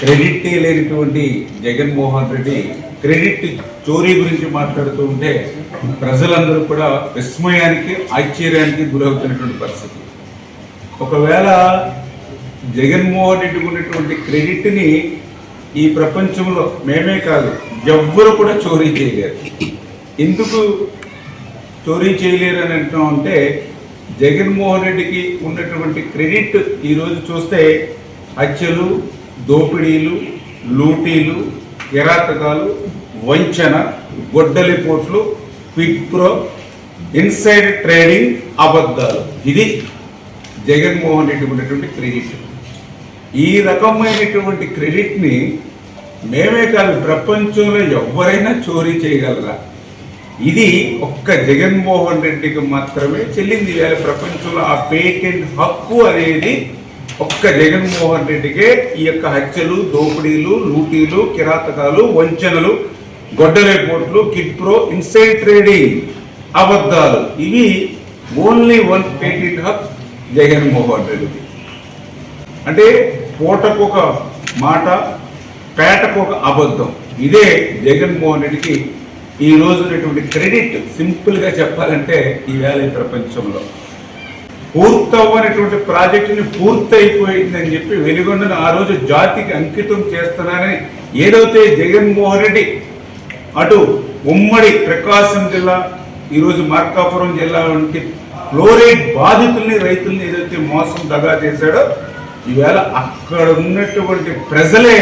Credit లేనటువంటి Jaganmohan Reddy credit చోరీ గురించి మాట్లాడుతూ ఉంటే ప్రజలందరూ కూడా విస్మయానికి ఆశ్చర్యానికి గురవుతున్నటువంటి పరిస్థితి. ఒకవేళ జగన్మోహన్ రెడ్డికి ఉన్నటువంటి క్రెడిట్ని ఈ ప్రపంచంలో మేమే కాదు ఎవ్వరు కూడా చోరీ చేయలేరు. ఎందుకు చోరీ చేయలేరు అని అంటున్నామంటే జగన్మోహన్ రెడ్డికి ఉన్నటువంటి క్రెడిట్ ఈరోజు చూస్తే హత్యలు, దోపిడీలు, లూటీలు, కిరాతకాలు, వంచన, గొడ్డలిపోట్లు, క్విక్ ప్రో, ఇన్సైడ్ ట్రేడింగ్, అబద్ధాలు. ఇది జగన్మోహన్ రెడ్డికి ఉన్నటువంటి క్రెడిట్. ఈ రకమైనటువంటి క్రెడిట్ని మేమే కాదు ప్రపంచంలో ఎవరైనా చోరీ చేయగలరా? ఇది ఒక్క జగన్మోహన్ రెడ్డికి మాత్రమే చెల్లింది. వేళ ప్రపంచంలో ఆ పేటెంట్ హక్కు అనేది ఒక్క జగన్మోహన్ రెడ్డికే ఈ యొక్క హత్యలు, దోపిడీలు, లూటీలు, కిరాతకాలు, వంచనలు, గొడ్డలేపోట్లు, కిడ్ ప్రో, ఇన్సైడ్ ట్రేడింగ్, అబద్ధాలు, ఇవి ఓన్లీ వన్ పేటెంట్ హక్ జగన్మోహన్ రెడ్డికి. అంటే పూటకొక మాట, పేటకొక అబద్ధం. ఇదే జగన్మోహన్ రెడ్డికి ఈ రోజు ఉన్నటువంటి క్రెడిట్. సింపుల్గా చెప్పాలంటే ఈవేళ ఈ ప్రపంచంలో పూర్తవ్వనటువంటి ప్రాజెక్టుని పూర్తయిపోయిందని చెప్పి వెలుగొండను ఆ రోజు జాతికి అంకితం చేస్తున్నానని ఏదైతే జగన్మోహన్ రెడ్డి అటు ఉమ్మడి ప్రకాశం జిల్లా, ఈరోజు మార్కాపురం జిల్లా వంటి ఫ్లోరైడ్ బాధితుల్ని, రైతుల్ని ఏదైతే మోసం దగా చేశాడో ఈవేళ అక్కడ ఉన్నటువంటి ప్రజలే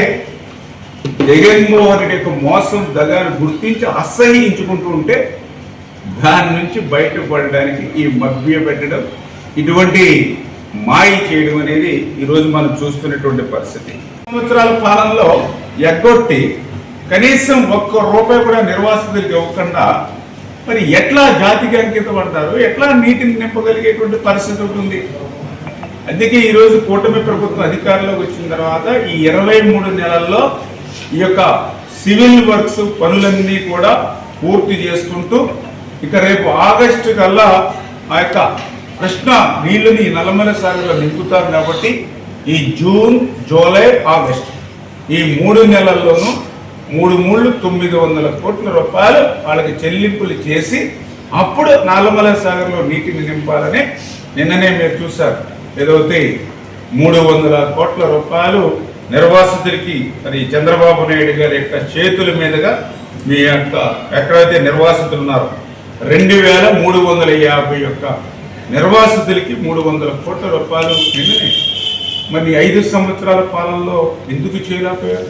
జగన్మోహన్ రెడ్డి యొక్క మోసం దగాను గుర్తించి అసహ్యించుకుంటూ ఉంటే దాని నుంచి బయటపడడానికి ఈ మభ్య పెట్టడం, ఇటువంటి మాయ చేయడం అనేది ఈరోజు మనం చూస్తున్నటువంటి పరిస్థితి. సంవత్సరాల పాలనలో ఎగ్గొట్టి కనీసం ₹1 కూడా నిర్వాసితులకు ఇవ్వకుండా మరి ఎట్లా జాతికి అంకితం పడతారు, ఎట్లా నీటిని నింపగలిగేటువంటి పరిస్థితి ఉంటుంది. అందుకే ఈరోజు కూటమి ప్రభుత్వం అధికారంలోకి వచ్చిన తర్వాత ఈ 23 నెలల్లో ఈ యొక్క సివిల్ వర్క్స్ పనులన్నీ కూడా పూర్తి చేసుకుంటూ ఇక రేపు ఆగస్టు కల్లా ఆ యొక్క కృష్ణా నీళ్ళని నల్లమల సాగర్లో నింపుతారు. కాబట్టి ఈ జూన్, జూలై, ఆగస్టు ఈ 3 నెలల్లోనూ 900 కోట్ల రూపాయలు వాళ్ళకి చెల్లింపులు చేసి అప్పుడు నల్లమల సాగర్లో నీటిని నింపాలని నిన్ననే మీరు చూశారు. ఏదైతే 300 కోట్ల రూపాయలు నిర్వాసితులకి మరి చంద్రబాబు నాయుడు గారి యొక్క చేతుల మీదుగా మీ యొక్క ఎక్కడైతే నిర్వాసితులు ఉన్నారో 2350 యొక్క నిర్వాసితులకి 300 కోట్ల రూపాయలు నిన్ననే మరి 5 సంవత్సరాల పాలనలో ఎందుకు చేయలేకపోయారు?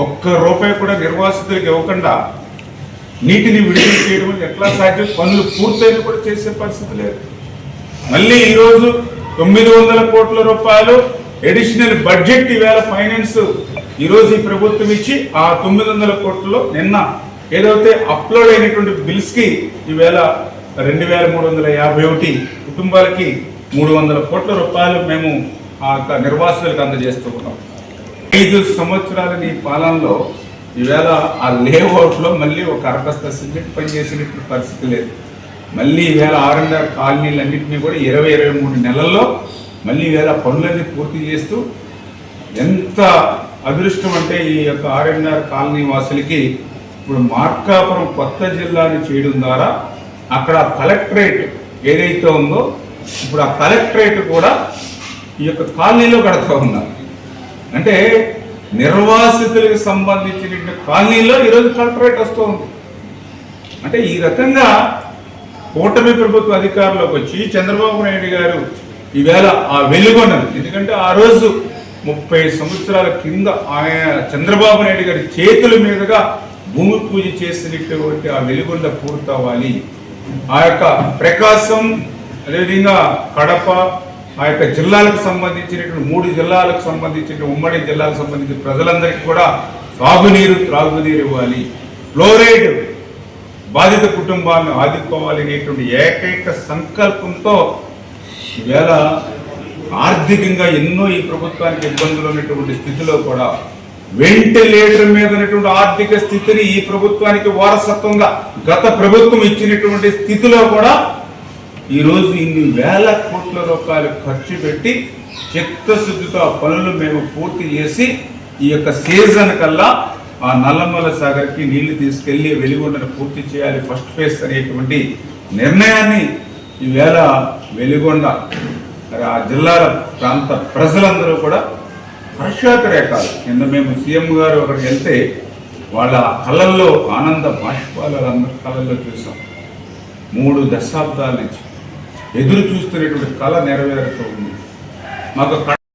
₹1 కూడా నిర్వాసితులకు ఇవ్వకుండా నీటిని విడుదల చేయడం ఎట్లా సాధ్యం? పనులు పూర్తయిన కూడా చేసే పరిస్థితి లేదు. మళ్ళీ ఈరోజు 900 కోట్ల రూపాయలు అడిషనల్ బడ్జెట్ ఈవేళ ఫైనాన్స్ ఈరోజు ఈ ప్రభుత్వం ఇచ్చి ఆ 900 కోట్లలో నిన్న ఏదైతే అప్లోడ్ అయినటువంటి బిల్స్కి ఈవేళ 2351 కుటుంబాలకి 300 కోట్ల రూపాయలు మేము ఆ నిర్వాసితులకు అందజేస్తూ ఉన్నాం. 5 సంవత్సరాల నీ పాలనలో ఈవేళ ఆ లేఅవుట్లో మళ్ళీ ఒక అరబస్తా సిమెంట్ పనిచేసినటువంటి పరిస్థితి లేదు. మళ్ళీ ఈవేళ R&R కాలనీలన్నింటినీ కూడా 23 నెలల్లో మళ్ళీ ఈవేళ పనులన్నీ పూర్తి చేస్తూ ఎంత అదృష్టం అంటే ఈ యొక్క R&R కాలనీ వాసులకి ఇప్పుడు మార్కాపురం కొత్త జిల్లాని చేయడం ద్వారా అక్కడ కలెక్టరేట్ ఏదైతే ఉందో ఇప్పుడు ఆ కలెక్టరేట్ కూడా ఈ యొక్క కాలనీలో కడతా ఉన్నారు. అంటే నిర్వాసితులకు సంబంధించిన కాలనీలో ఈరోజు కలెక్టరేట్ వస్తూ ఉంది. అంటే ఈ రకంగా కూటమి ప్రభుత్వ అధికారంలోకి వచ్చి చంద్రబాబు నాయుడు గారు ఈవేళ ఆ వెలుగొండను, ఎందుకంటే ఆ రోజు 30 సంవత్సరాల కింద ఆయన చంద్రబాబు నాయుడు గారి చేతుల మీదుగా భూమి పూజ చేసినటువంటి ఆ వెలుగొండ పూర్తవ్వాలి. ఆ యొక్క ప్రకాశం, అదేవిధంగా కడప, ఆ యొక్క జిల్లాలకు సంబంధించినటువంటి 3 జిల్లాలకు సంబంధించిన ఉమ్మడి జిల్లాలకు సంబంధించిన ప్రజలందరికీ కూడా సాగునీరు, త్రాగునీరు ఇవ్వాలి, ఫ్లోరైడ్ బాధిత కుటుంబాలను ఆదుకోవాలి అనేటువంటి ఏకైక సంకల్పంతో ఈవేళ ఆర్థికంగా ఎన్నో ఈ ప్రభుత్వానికి ఇబ్బందులు ఉన్నటువంటి స్థితిలో కూడా వెంటిలేటర్ మీద ఉన్నటువంటి ఆర్థిక స్థితిని ఈ ప్రభుత్వానికి వారసత్వంగా గత ప్రభుత్వం ఇచ్చినటువంటి స్థితిలో కూడా ఈరోజు ఇన్ని వేల కోట్ల రూపాయలు ఖర్చు పెట్టి చిత్తశుద్ధితో ఆ పనులు మేము పూర్తి చేసి ఈ యొక్క సీజన్ కల్లా ఆ నల్లమల సాగర్కి నీళ్లు తీసుకెళ్లి వెలిగొండను పూర్తి చేయాలి ఫస్ట్ ఫేజ్ అనేటువంటి నిర్ణయాన్ని ఈవేళ వెలిగొండ మరి ఆ జిల్లాల ప్రాంత ప్రజలందరూ కూడా హర్షాతిరేకాలు. నిన్న మేము సీఎం గారు అక్కడికి వెళ్తే వాళ్ళ కళ్ళల్లో ఆనంద బాష్పాలు అందరి కళ్ళల్లో చూసాం. 3 దశాబ్దాల నుంచి ఎదురు చూస్తున్నటువంటి కళ నెరవేరుతూ ఉంది. మాకు